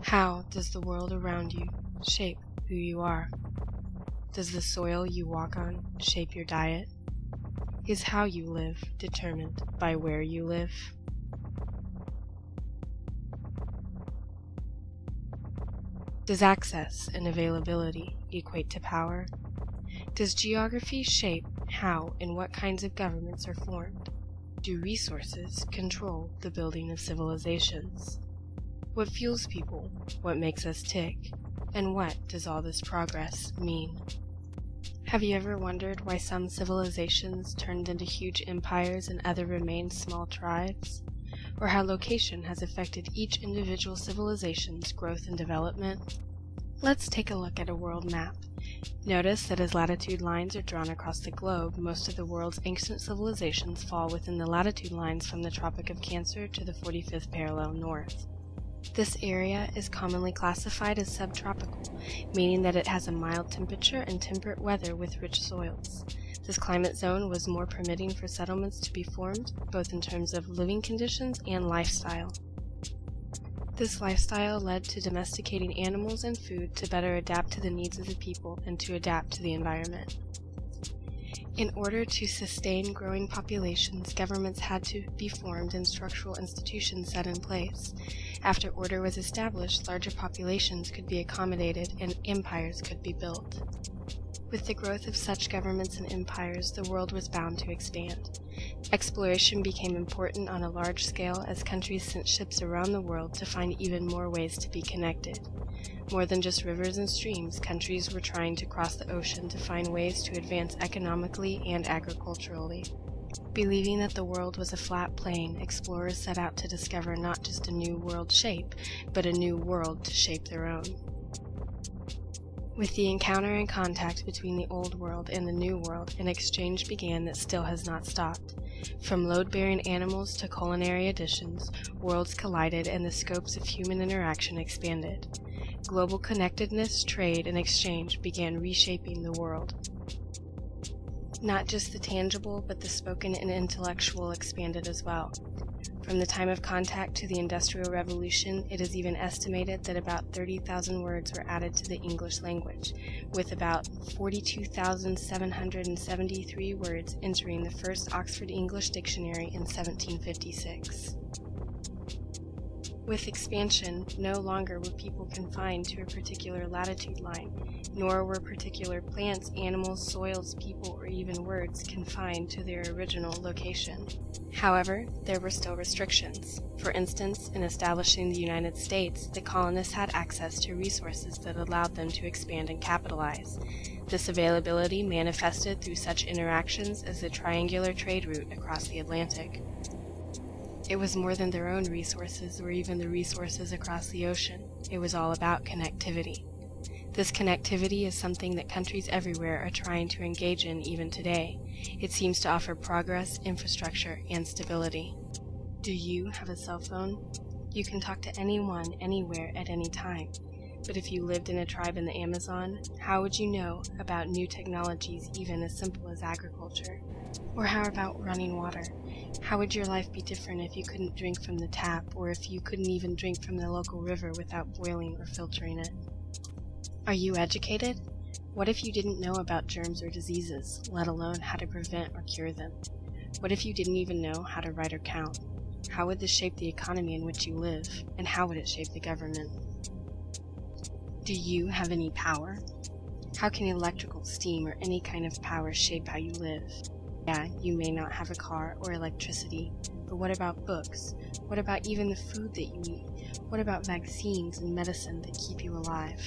How does the world around you shape who you are? Does the soil you walk on shape your diet? Is how you live determined by where you live? Does access and availability equate to power? Does geography shape how and what kinds of governments are formed? Do resources control the building of civilizations? What fuels people? What makes us tick? And what does all this progress mean? Have you ever wondered why some civilizations turned into huge empires and others remained small tribes? Or how location has affected each individual civilization's growth and development? Let's take a look at a world map. Notice that as latitude lines are drawn across the globe, most of the world's ancient civilizations fall within the latitude lines from the Tropic of Cancer to the 45th parallel north. This area is commonly classified as subtropical, meaning that it has a mild temperature and temperate weather with rich soils. This climate zone was more permitting for settlements to be formed, both in terms of living conditions and lifestyle. This lifestyle led to domesticating animals and food to better adapt to the needs of the people and to adapt to the environment. In order to sustain growing populations, governments had to be formed and structural institutions set in place. After order was established, larger populations could be accommodated and empires could be built. With the growth of such governments and empires, the world was bound to expand. Exploration became important on a large scale as countries sent ships around the world to find even more ways to be connected. More than just rivers and streams, countries were trying to cross the ocean to find ways to advance economically and agriculturally. Believing that the world was a flat plane, explorers set out to discover not just a new world shape, but a new world to shape their own. With the encounter and contact between the Old World and the New World, an exchange began that still has not stopped. From load-bearing animals to culinary additions, worlds collided and the scopes of human interaction expanded. Global connectedness, trade, and exchange began reshaping the world. Not just the tangible, but the spoken and intellectual expanded as well. From the time of contact to the Industrial Revolution, it is even estimated that about 30,000 words were added to the English language, with about 42,773 words entering the first Oxford English Dictionary in 1756. With expansion, no longer were people confined to a particular latitude line, nor were particular plants, animals, soils, people, or even words confined to their original location. However, there were still restrictions. For instance, in establishing the United States, the colonists had access to resources that allowed them to expand and capitalize. This availability manifested through such interactions as the triangular trade route across the Atlantic. It was more than their own resources or even the resources across the ocean. It was all about connectivity. This connectivity is something that countries everywhere are trying to engage in even today. It seems to offer progress, infrastructure, and stability. Do you have a cell phone? You can talk to anyone, anywhere, at any time. But if you lived in a tribe in the Amazon, how would you know about new technologies even as simple as agriculture? Or how about running water? How would your life be different if you couldn't drink from the tap, or if you couldn't even drink from the local river without boiling or filtering it? Are you educated? What if you didn't know about germs or diseases, let alone how to prevent or cure them? What if you didn't even know how to write or count? How would this shape the economy in which you live, and how would it shape the government? Do you have any power? How can electrical, steam, or any kind of power shape how you live? Yeah, you may not have a car or electricity, but what about books? What about even the food that you eat? What about vaccines and medicine that keep you alive?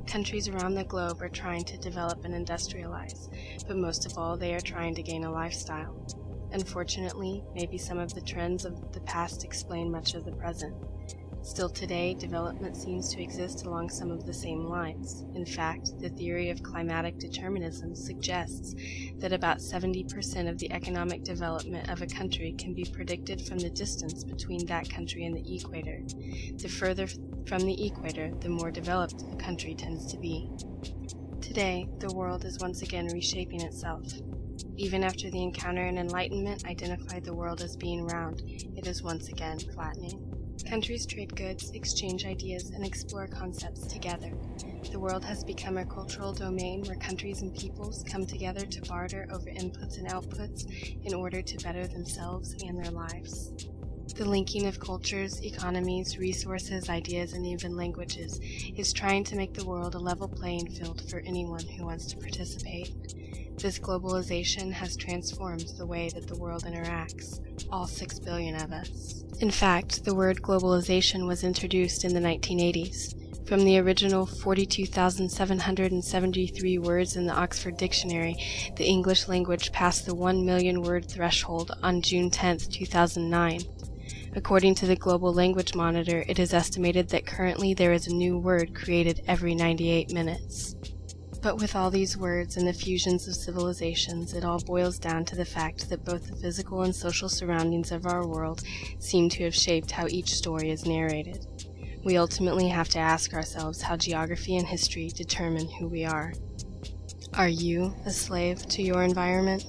Countries around the globe are trying to develop and industrialize, but most of all they are trying to gain a lifestyle. Unfortunately, maybe some of the trends of the past explain much of the present. Still today, development seems to exist along some of the same lines. In fact, the theory of climatic determinism suggests that about 70% of the economic development of a country can be predicted from the distance between that country and the equator. The further from the equator, the more developed a country tends to be. Today, the world is once again reshaping itself. Even after the encounter and enlightenment identified the world as being round, it is once again flattening. Countries trade goods, exchange ideas, and explore concepts together. The world has become a cultural domain where countries and peoples come together to barter over inputs and outputs in order to better themselves and their lives. The linking of cultures, economies, resources, ideas, and even languages is trying to make the world a level playing field for anyone who wants to participate. This globalization has transformed the way that the world interacts, all 6 billion of us. In fact, the word globalization was introduced in the 1980s. From the original 42,773 words in the Oxford Dictionary, the English language passed the 1 million word threshold on June 10, 2009. According to the Global Language Monitor, it is estimated that currently there is a new word created every 98 minutes. But with all these words and the fusions of civilizations, it all boils down to the fact that both the physical and social surroundings of our world seem to have shaped how each story is narrated. We ultimately have to ask ourselves how geography and history determine who we are. Are you a slave to your environment?